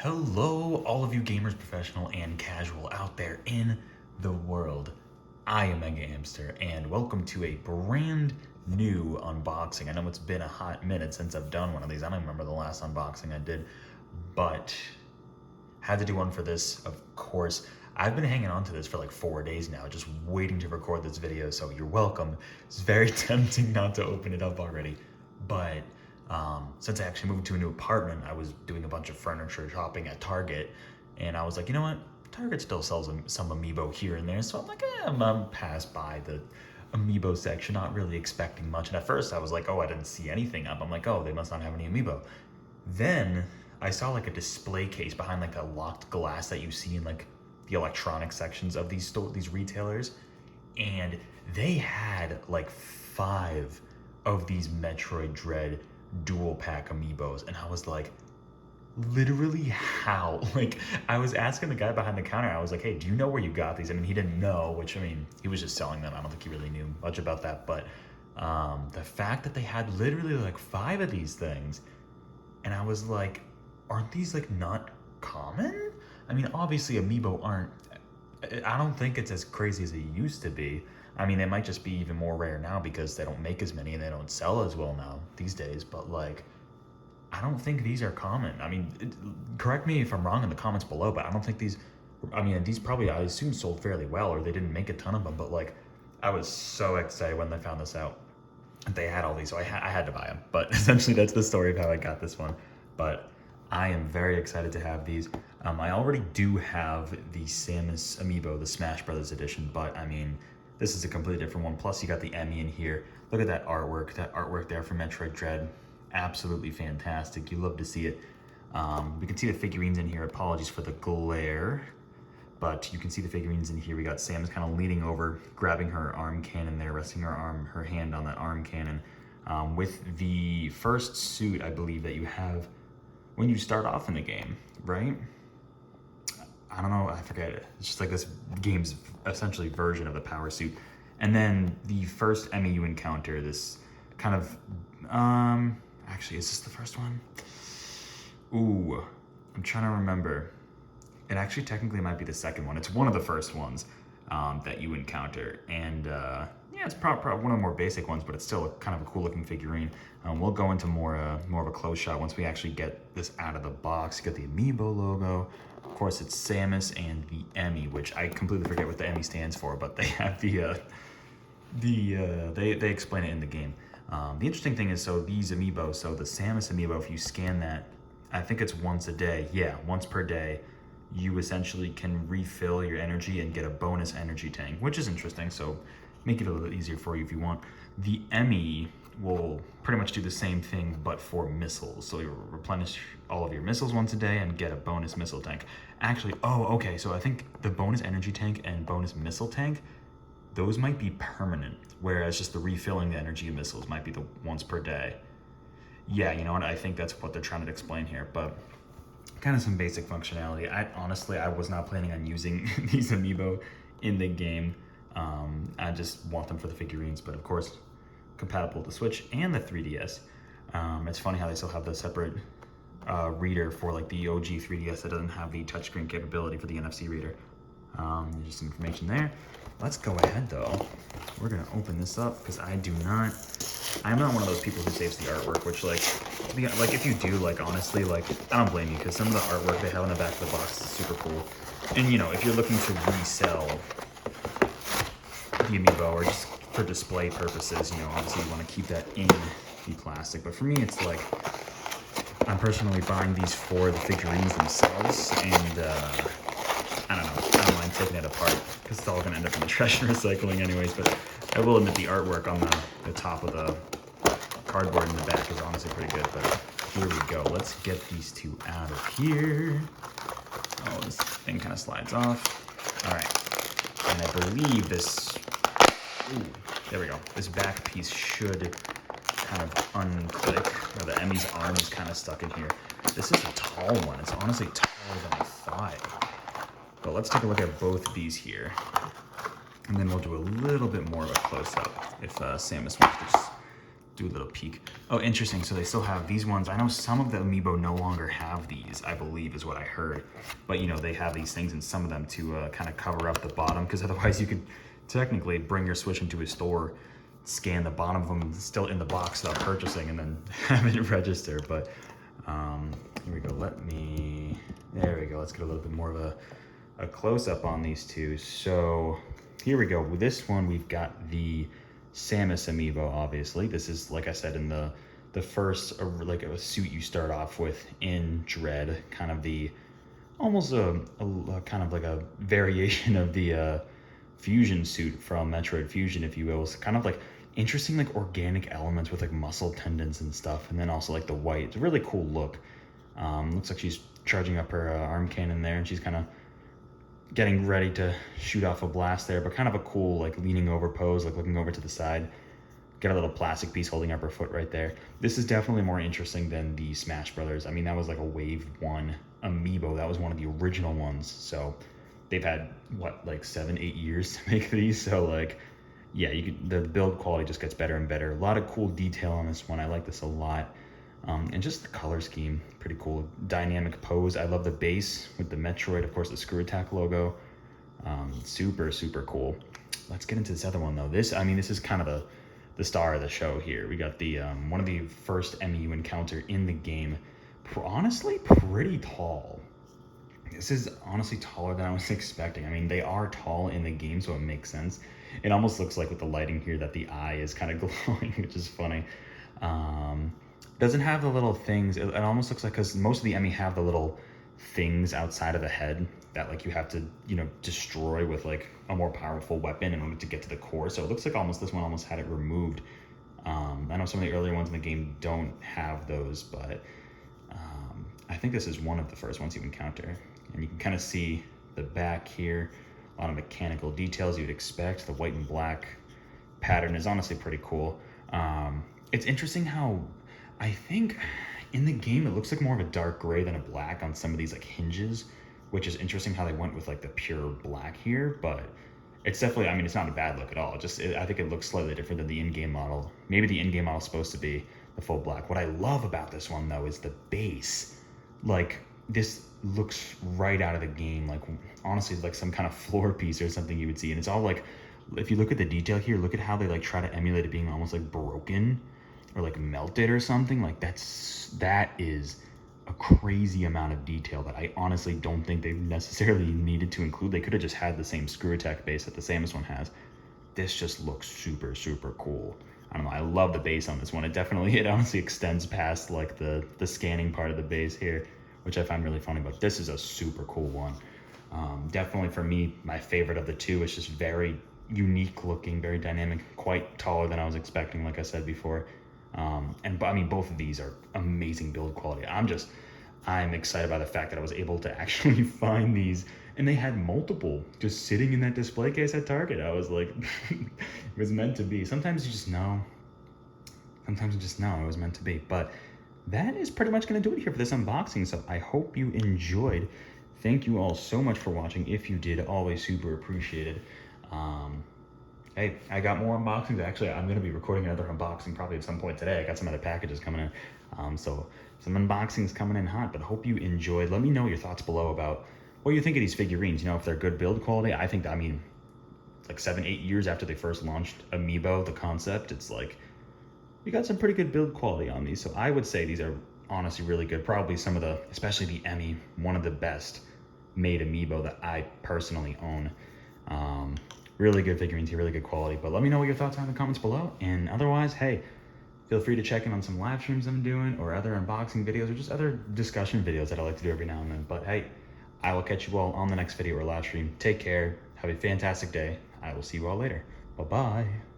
Hello, all of you gamers, professional and casual out there in the world. I am MegaAmpster, and welcome to a brand new unboxing. I know it's been a hot minute since I've done one of these. I don't remember the last unboxing I did, but had to do one for this, of course. I've been hanging on to this for like 4 days now, just waiting to record this video, so you're welcome. It's very tempting not to open it up already, but since I actually moved to a new apartment, I was doing a bunch of furniture shopping at Target, and I was like, you know what? Target still sells some amiibo here and there, so I'm like, I'm pass by the amiibo section, not really expecting much. And at first, I was like, oh, I didn't see anything up. I'm like, oh, they must not have any amiibo. Then I saw like a display case behind like a locked glass that you see in like the electronic sections of these retailers, and they had like 5 of these Metroid Dread dual pack amiibos, and I was like, literally how? Like, I was asking the guy behind the counter, I was like, hey, do you know where you got these? I mean, he didn't know, which, I mean, he was just selling them. I don't think he really knew much about that, but the fact that they had literally like 5 of these things, and I was like, aren't these like not common? I mean, obviously amiibo aren't, I don't think it's as crazy as it used to be. I mean, they might just be even more rare now because they don't make as many and they don't sell as well now these days, but like, I don't think these are common. I mean, correct me if I'm wrong in the comments below, but I don't think these, I mean, these probably, I assume, sold fairly well, or they didn't make a ton of them, but like, I was so excited when they found this out. They had all these, so I had to buy them, but essentially that's the story of how I got this one. But I am very excited to have these. I already do have the Samus amiibo, the Smash Brothers edition, but I mean, this is a completely different one. Plus, you got the Emmy in here. Look at that artwork there from Metroid Dread. Absolutely fantastic. You love to see it. We can see the figurines in here. Apologies for the glare, but you can see the figurines in here. We got Samus kind of leaning over, grabbing her arm cannon there, resting her hand on that arm cannon. With the first suit, I believe, that you have when you start off in the game, right? I don't know, I forget it. It's just like this game's essentially version of the power suit. And then the first Emmy you encounter, this kind of, actually, is this the first one? Ooh, I'm trying to remember. It actually technically might be the second one. It's one of the first ones that you encounter. And yeah, it's probably one of the more basic ones, but it's still kind of a cool looking figurine. We'll go into more of a close shot once we actually get this out of the box. You got the amiibo logo. Of course, it's Samus and the Emmy, which I completely forget what the Emmy stands for, but they have they explain it in the game. The interesting thing is, so these amiibo, so the Samus amiibo, if you scan that, I think it's once a day. Yeah, once per day, you essentially can refill your energy and get a bonus energy tank, which is interesting. So make it a little bit easier for you if you want. The Emmy will pretty much do the same thing, but for missiles. So you replenish all of your missiles once a day and get a bonus missile tank. Actually, oh, okay, so I think the bonus energy tank and bonus missile tank, those might be permanent, whereas just the refilling the energy of missiles might be the once per day. Yeah, you know what, I think that's what they're trying to explain here, but kind of some basic functionality. I was not planning on using these amiibo in the game. I just want them for the figurines, but of course, compatible with the Switch and the 3DS. It's funny how they still have the separate reader for like the OG 3DS that doesn't have the touchscreen capability for the NFC reader. There's just some information there. Let's go ahead though. We're gonna open this up because I'm not one of those people who saves the artwork, which like if you do, like honestly, like I don't blame you, because some of the artwork they have on the back of the box is super cool. And you know, if you're looking to resell the amiibo or just for display purposes, you know, obviously you want to keep that in the plastic. But for me, it's like I'm personally buying these for the figurines themselves, and I don't mind taking it apart because it's all going to end up in the trash and recycling anyways. But I will admit the artwork on the top of the cardboard in the back is honestly pretty good. But here we go. Let's get these two out of here. Oh, this thing kind of slides off. All right, and I believe this. Ooh, there we go. This back piece should kind of unclick. The Emmy's arm is kind of stuck in here. This is a tall one. It's honestly taller than I thought. But let's take a look at both of these here. And then we'll do a little bit more of a close-up if Samus wants to just do a little peek. Oh, interesting. So they still have these ones. I know some of the amiibo no longer have these, I believe is what I heard. But, you know, they have these things in some of them to kind of cover up the bottom, because otherwise you could technically bring your Switch into a store, scan the bottom of them still in the box without purchasing, and then have it register. But here we go. There we go. Let's get a little bit more of a close-up on these two. So here we go. With this one, we've got the Samus amiibo, obviously. This is, like I said, in the first, like a suit you start off with in Dread, kind of the, almost a kind of like a variation of the fusion suit from Metroid Fusion, if you will. It's kind of like interesting, like organic elements with like muscle tendons and stuff, and then also like the white. It's a really cool look. Looks like she's charging up her arm cannon there, and she's kind of getting ready to shoot off a blast there, but kind of a cool like leaning over pose, like looking over to the side. Got a little plastic piece holding up her foot right there. This is definitely more interesting than the Smash Brothers. I mean, that was like a Wave 1 amiibo. That was one of the original ones. So they've had, what, like 7-8 years to make these. So like, yeah, the build quality just gets better and better. A lot of cool detail on this one. I like this a lot. And just the color scheme, pretty cool. Dynamic pose. I love the base with the Metroid, of course, the Screw Attack logo. Super, super cool. Let's get into this other one, though. This is kind of the star of the show here. We got the one of the first Emmy you encounter in the game. Honestly, pretty tall. This is honestly taller than I was expecting. I mean, they are tall in the game, so it makes sense. It almost looks like with the lighting here that the eye is kind of glowing, which is funny. Doesn't have the little things. It almost looks like, because most of the Emmy have the little things outside of the head that like you have to, you know, destroy with like a more powerful weapon in order to get to the core. So it looks like this one almost had it removed. I know some of the earlier ones in the game don't have those, but I think this is one of the first ones you encounter. And you can kind of see the back here, a lot of mechanical details you'd expect. The white and black pattern is honestly pretty cool. It's interesting how I think in the game it looks like more of a dark gray than a black on some of these like hinges, which is interesting how they went with like the pure black here. But it's definitely, I mean, it's not a bad look at all. I think it looks slightly different than the in-game model. Maybe the in-game model is supposed to be the full black. What I love about this one though is the base. Like, this looks right out of the game. Like, honestly, like some kind of floor piece or something you would see. And it's all like, if you look at the detail here, look at how they like try to emulate it being almost like broken or like melted or something. Like that is a crazy amount of detail that I honestly don't think they necessarily needed to include. They could have just had the same Screw Attack base that the Samus one has. This just looks super, super cool. I don't know, I love the base on this one. It honestly extends past like the scanning part of the base here, which I find really funny, but this is a super cool one. Definitely for me, my favorite of the two. It's just very unique looking, very dynamic, quite taller than I was expecting, like I said before. And I mean, both of these are amazing build quality. I'm excited by the fact that I was able to actually find these, and they had multiple just sitting in that display case at Target. I was like, it was meant to be. Sometimes you just know. Sometimes you just know it was meant to be. But that is pretty much going to do it here for this unboxing. So I hope you enjoyed. Thank you all so much for watching. If you did, always super appreciated. Hey, I got more unboxings. Actually, I'm going to be recording another unboxing probably at some point today. I got some other packages coming in. So some unboxings coming in hot, but hope you enjoyed. Let me know your thoughts below about what you think of these figurines. You know, if they're good build quality. I think, I mean, like 7-8 years after they first launched Amiibo, the concept, it's like, you got some pretty good build quality on these. So I would say these are honestly really good. Probably some of the, especially the Emmy, one of the best made Amiibo that I personally own. Really good figurines here, really good quality. But let me know what your thoughts are in the comments below. And otherwise, hey, feel free to check in on some live streams I'm doing, or other unboxing videos, or just other discussion videos that I like to do every now and then. But hey, I will catch you all on the next video or live stream. Take care. Have a fantastic day. I will see you all later. Bye-bye.